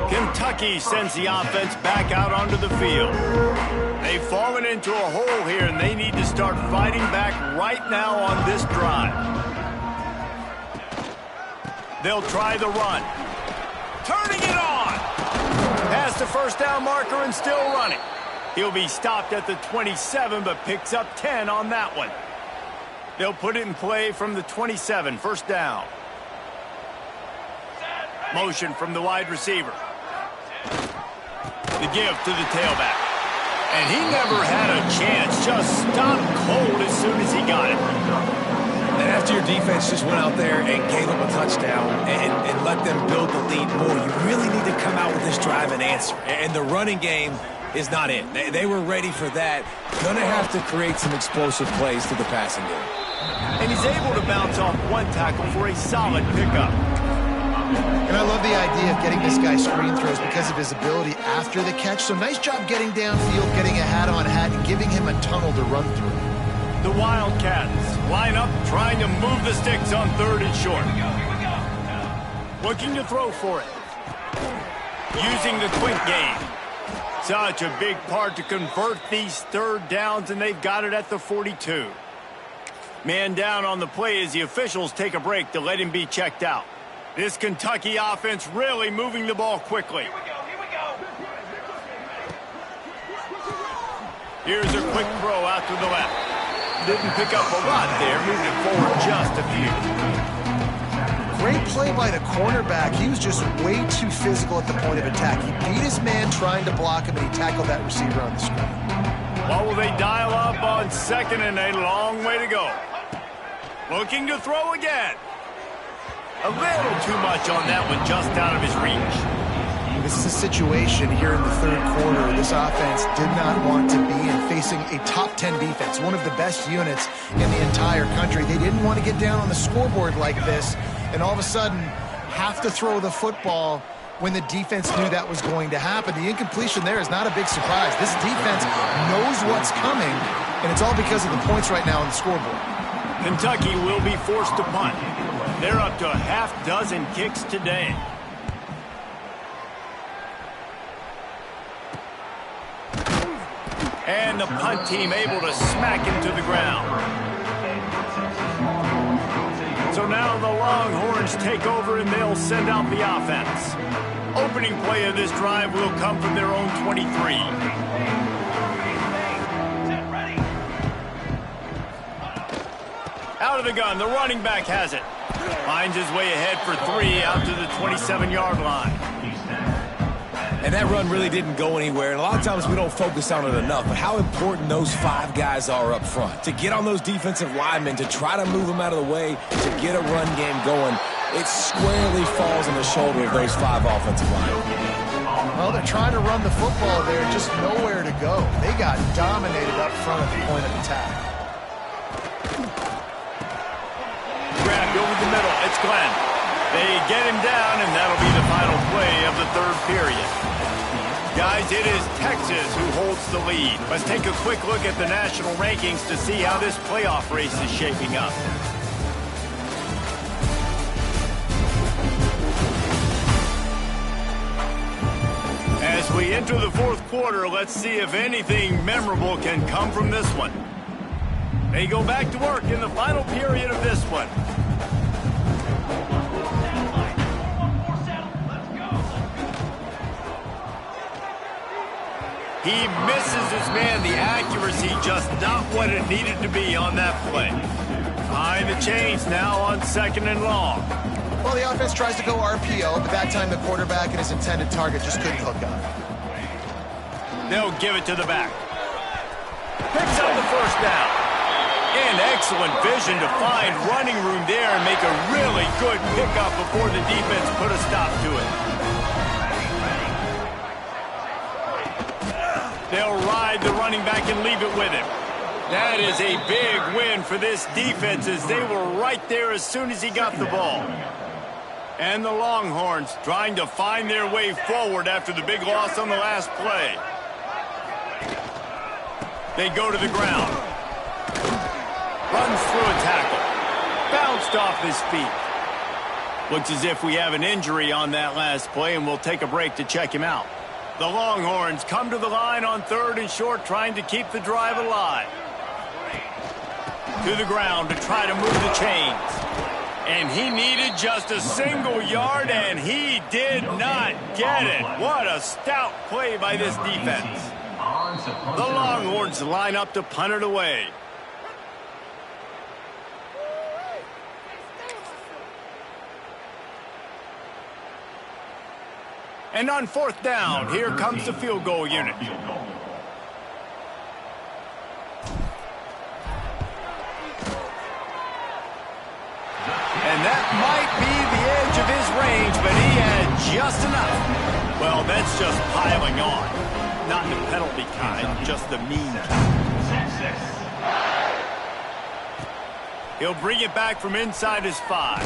Speaker 1: Kentucky sends the offense back out onto the field. They've fallen into a hole here, and they need to start fighting back right now on this drive. They'll try the run. Turning it on! Past the first down marker and still running. He'll be stopped at the 27, but picks up 10 on that one. They'll put it in play from the 27, 1st down. Motion from the wide receiver. The give to the tailback. And he never had a chance. Just stopped cold as soon as he got it.
Speaker 2: And after your defense just went out there and gave them a touchdown and let them build the lead more, you really need to come out with this drive and answer. And the running game is not it. They were ready for that. Going to have to create some explosive plays to the passing game.
Speaker 1: And he's able to bounce off 1 tackle for a solid pickup.
Speaker 3: And I love the idea of getting this guy screen throws because of his ability after the catch. So nice job getting downfield, getting a hat-on-hat, and giving him a tunnel to run through.
Speaker 1: The Wildcats line up, trying to move the sticks on 3rd and short. Looking to throw for it. Using the quick game. Such a big part to convert these 3rd downs, and they've got it at the 42. Man down on the play as the officials take a break to let him be checked out. This Kentucky offense really moving the ball quickly. Here's a quick throw out to the left. Didn't pick up a lot there, moved it forward just a few.
Speaker 3: Great play by the cornerback. He was just way too physical at the point of attack. He beat his man trying to block him, and he tackled that receiver on the screen.
Speaker 1: What will they dial up on 2nd and a long way to go? Looking to throw again. A little too much on that one, just out of his reach.
Speaker 3: This is a situation here in the third quarter this offense did not want to be in, facing a top 10 defense, one of the best units in the entire country. They didn't want to get down on the scoreboard like this and all of a sudden have to throw the football when the defense knew that was going to happen. The incompletion there is not a big surprise. This defense knows what's coming, and it's all because of the points right now on the scoreboard.
Speaker 1: Kentucky will be forced to punt. They're up to a half dozen kicks today. And the punt team able to smack him to the ground. So now the Longhorns take over and they'll send out the offense. Opening play of this drive will come from their own 23. Out of the gun, the running back has it. Finds his way ahead for 3 out to the 27-yard line.
Speaker 2: And that run really didn't go anywhere, and a lot of times we don't focus on it enough, but how important those 5 guys are up front. To get on those defensive linemen, to try to move them out of the way, to get a run game going, it squarely falls on the shoulder of those 5 offensive linemen.
Speaker 3: Well, they're trying to run the football there, just nowhere to go. They got dominated up front at the point of attack.
Speaker 1: Grabbed over the middle, it's Glenn. They get him down, and that'll be the final play of the third period. Guys, it is Texas who holds the lead. Let's take a quick look at the national rankings to see how this playoff race is shaping up. As we enter the fourth quarter, let's see if anything memorable can come from this one. They go back to work in the final period of this one. He misses his man. The accuracy just not what it needed to be on that play. Behind the chains now on 2nd and long.
Speaker 3: Well, the offense tries to go RPO, but that time the quarterback and his intended target just couldn't hook up.
Speaker 1: They'll give it to the back. Picks up the first down. And excellent vision to find running room there and make a really good pickup before the defense put a stop to it. They'll ride the running back and leave it with him. That is a big win for this defense as they were right there as soon as he got the ball. And the Longhorns trying to find their way forward after the big loss on the last play. They go to the ground. Runs through a tackle. Bounced off his feet. Looks as if we have an injury on that last play, and we'll take a break to check him out. The Longhorns come to the line on 3rd and short, trying to keep the drive alive. To the ground to try to move the chains. And he needed just a single yard, and he did not get it. What a stout play by this defense. The Longhorns line up to punt it away. And on 4th down, here comes the field goal unit. And that might be the edge of his range, but he had just enough. Well, that's just piling on. Not the penalty kind, just the mean kind. He'll bring it back from inside his 5.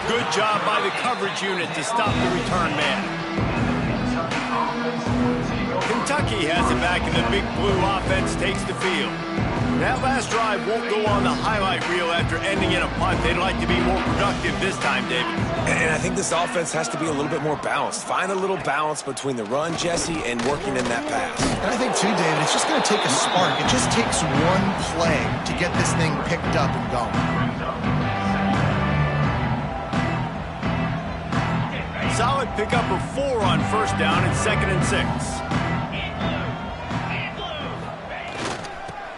Speaker 1: Good job by the coverage unit to stop the return man. Kentucky has it back, and the Big Blue offense takes the field. That last drive won't go on the highlight reel after ending in a punt. They'd like to be more productive this time, David.
Speaker 2: And I think this offense has to be a little bit more balanced. Find a little balance between the run, Jesse, and working in that pass.
Speaker 3: And I think, too, David, it's just going to take a spark. It just takes one play to get this thing picked up and going.
Speaker 1: Solid pickup of 4 on 1st down and 2nd and 6.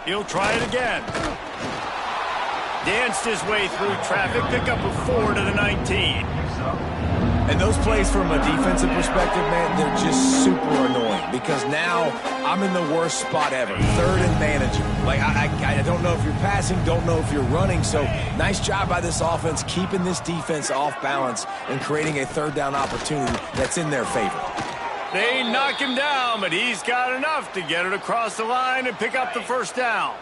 Speaker 1: He'll try it again. Danced his way through traffic. Pickup of 4 to the 19.
Speaker 2: And those plays from a defensive perspective, man, they're just super annoying because now I'm in the worst spot ever. 3rd and manager. Like, I don't know if you're passing, don't know if you're running. So nice job by this offense keeping this defense off balance and creating a 3rd down opportunity that's in their favor.
Speaker 1: They knock him down, but he's got enough to get it across the line and pick up the 1st down.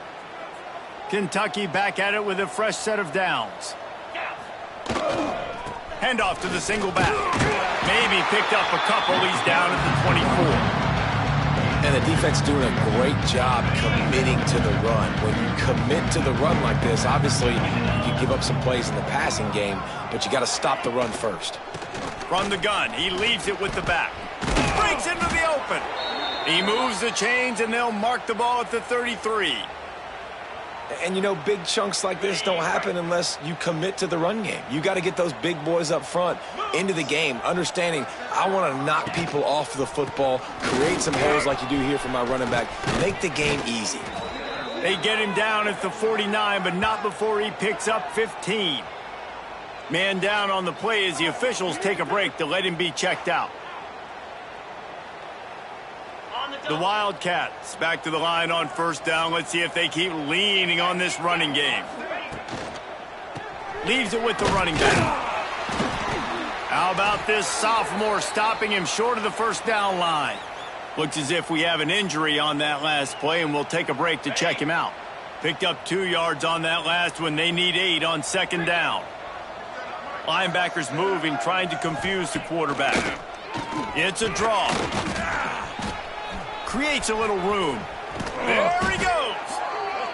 Speaker 1: Kentucky back at it with a fresh set of downs. Handoff to the single back. Maybe picked up a couple. He's down at the 24.
Speaker 2: And the defense doing a great job committing to the run. When you commit to the run like this, obviously you can give up some plays in the passing game, but you got to stop the run first.
Speaker 1: From the gun, he leaves it with the back. Breaks into the open. He moves the chains, and they'll mark the ball at the 33.
Speaker 2: And, you know, big chunks like this don't happen unless you commit to the run game. You got to get those big boys up front into the game, understanding I want to knock people off the football, create some holes like you do here for my running back, make the game easy.
Speaker 1: They get him down at the 49, but not before he picks up 15. Man down on the play as the officials take a break to let him be checked out. The Wildcats back to the line on first down. Let's see if they keep leaning on this running game. Leaves it with the running back. How about this sophomore stopping him short of the first down line? Looks as if we have an injury on that last play, and we'll take a break to check him out. Picked up 2 yards on that last one. They need 8 on second down. Linebackers moving, trying to confuse the quarterback. It's a draw. Creates a little room. There he goes.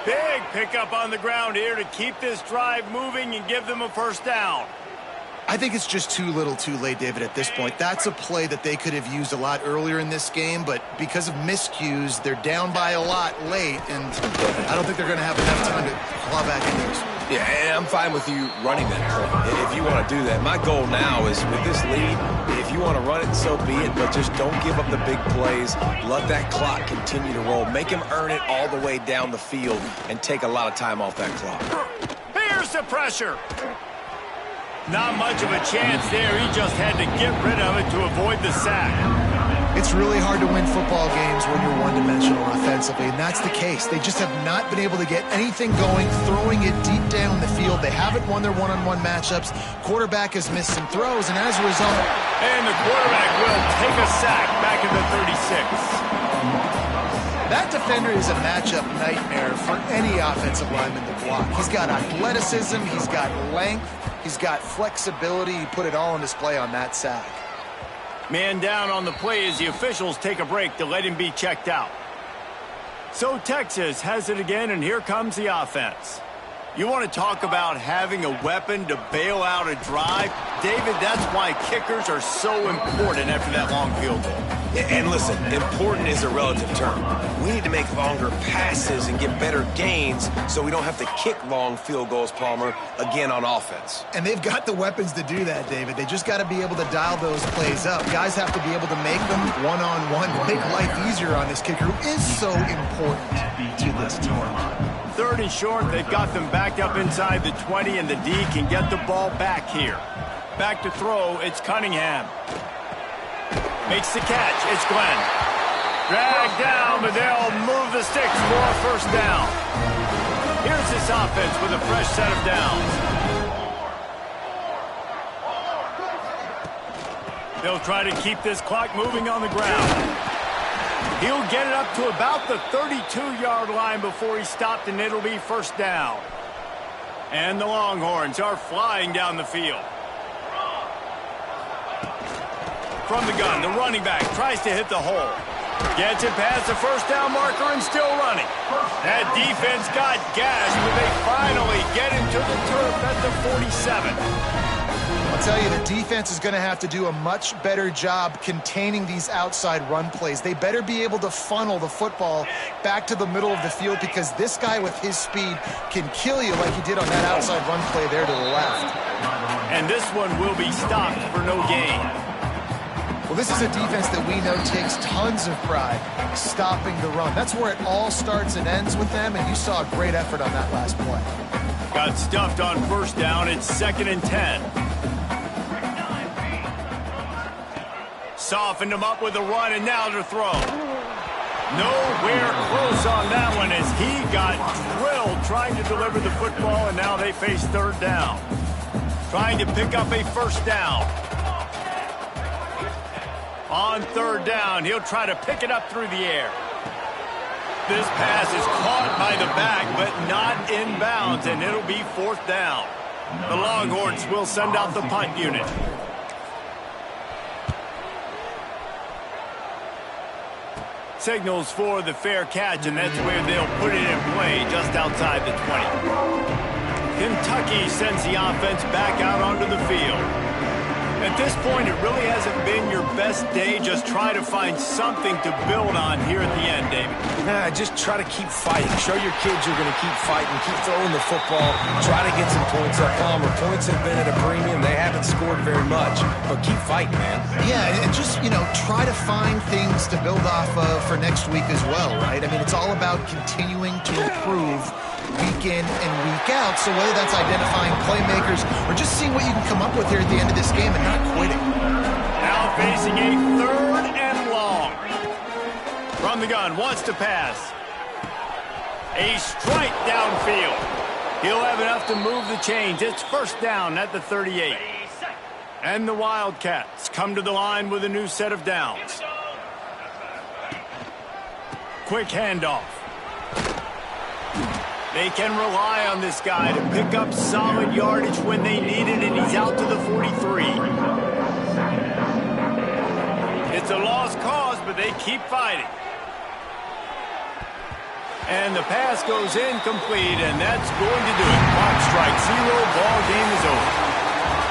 Speaker 1: Big pickup on the ground here to keep this drive moving and give them a first down.
Speaker 3: I think it's just too little too late, David, at this point. That's a play that they could have used a lot earlier in this game, but because of miscues, they're down by a lot late, and I don't think they're going to have enough time to claw back into this.
Speaker 2: Yeah, and I'm fine with you running that play if you want to do that. My goal now is with this lead, if you want to run it, so be it, but just don't give up the big plays. Let that clock continue to roll. Make him earn it all the way down the field and take a lot of time off that clock.
Speaker 1: Here's the pressure. Not much of a chance there. He just had to get rid of it to avoid the sack.
Speaker 3: It's really hard to win football games when you're one-dimensional offensively, and that's the case. They just have not been able to get anything going, throwing it deep down the field. They haven't won their one-on-one matchups. Quarterback has missed some throws, and as a result...
Speaker 1: And the quarterback will take a sack back at the 36.
Speaker 3: That defender is a matchup nightmare for any offensive lineman to block. He's got athleticism, he's got length, he's got flexibility. He put it all on display on that sack.
Speaker 1: Man down on the play as the officials take a break to let him be checked out. So Texas has it again, and here comes the offense. You want to talk about having a weapon to bail out a drive? David, that's why kickers are so important after that long field goal.
Speaker 2: And listen, important is a relative term. We need to make longer passes and get better gains so we don't have to kick long field goals, Palmer, again on offense.
Speaker 3: And they've got the weapons to do that, David. They just got to be able to dial those plays up. Guys have to be able to make them one-on-one, make life easier on this kicker, who is so important to this team.
Speaker 1: 3rd and short, they've got them backed up inside the 20, and the D can get the ball back here. Back to throw, it's Cunningham. Makes the catch, it's Glenn. Dragged down, but they'll move the sticks for a first down. Here's this offense with a fresh set of downs. They'll try to keep this clock moving on the ground. He'll get it up to about the 32-yard line before he's stopped, and it'll be first down. And the Longhorns are flying down the field. From the gun, the running back tries to hit the hole. Gets it past the first down marker and still running. That defense got gashed, but they finally get him to the turf at the 47.
Speaker 3: I'll tell you, the defense is going to have to do a much better job containing these outside run plays. They better be able to funnel the football back to the middle of the field, because this guy with his speed can kill you like he did on that outside run play there to the left.
Speaker 1: And this one will be stopped for no gain.
Speaker 3: Well, this is a defense that we know takes tons of pride stopping the run. That's where it all starts and ends with them, and you saw a great effort on that last play.
Speaker 1: Got stuffed on first down. It's 2nd and 10. Softened him up with a run, and now to throw. Nowhere close on that one as he got drilled trying to deliver the football, and now they face 3rd down. Trying to pick up a first down. On 3rd down, he'll try to pick it up through the air. This pass is caught by the back, but not inbounds, and it'll be 4th down. The Longhorns will send out the punt unit. Signals for the fair catch, and that's where they'll put it in play just outside the 20. Kentucky sends the offense back out onto the field. At this point, it really hasn't been your best day. Just try to find something to build on here at the end, David.
Speaker 2: Just try to keep fighting. Show your kids you're going to keep fighting. Keep throwing the football. Try to get some points up. Palmer, points have been at a premium. They haven't scored very much, but keep fighting, man.
Speaker 3: Yeah, and just, try to find things to build off of for next week as well, right? I mean, it's all about continuing to improve week in and week out. So whether that's identifying playmakers or just seeing what you can come up with here at the end of this game and not quitting.
Speaker 1: Now facing a 3rd and long. From the gun, wants to pass. A strike downfield. He'll have enough to move the chains. It's 1st down at the 38. And the Wildcats come to the line with a new set of downs. Quick handoff. They can rely on this guy to pick up solid yardage when they need it, and he's out to the 43. It's a lost cause, but they keep fighting. And the pass goes incomplete, and that's going to do it. Clock strikes 0, ball game is over.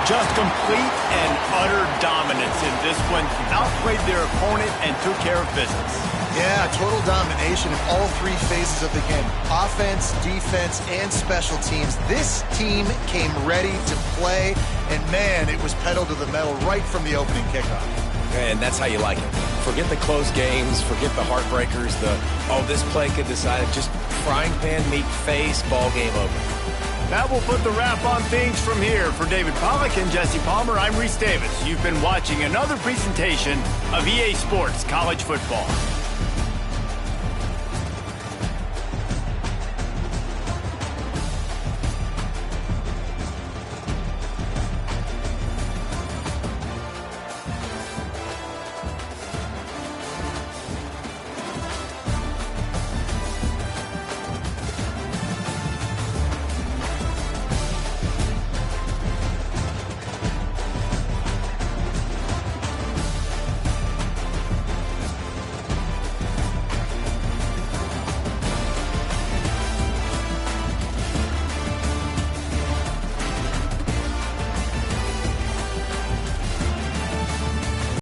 Speaker 1: Just complete and utter dominance in this one. Outplayed their opponent and took care of business.
Speaker 3: Yeah, total domination in all 3 phases of the game. Offense, defense, and special teams. This team came ready to play, and man, it was pedal to the metal right from the opening kickoff.
Speaker 2: And that's how you like it. Forget the close games, forget the heartbreakers, this play could decide it. Just frying pan meet face, ball game over.
Speaker 1: That will put the wrap on things from here. For David Pollack and Jesse Palmer, I'm Reese Davis. You've been watching another presentation of EA Sports College Football.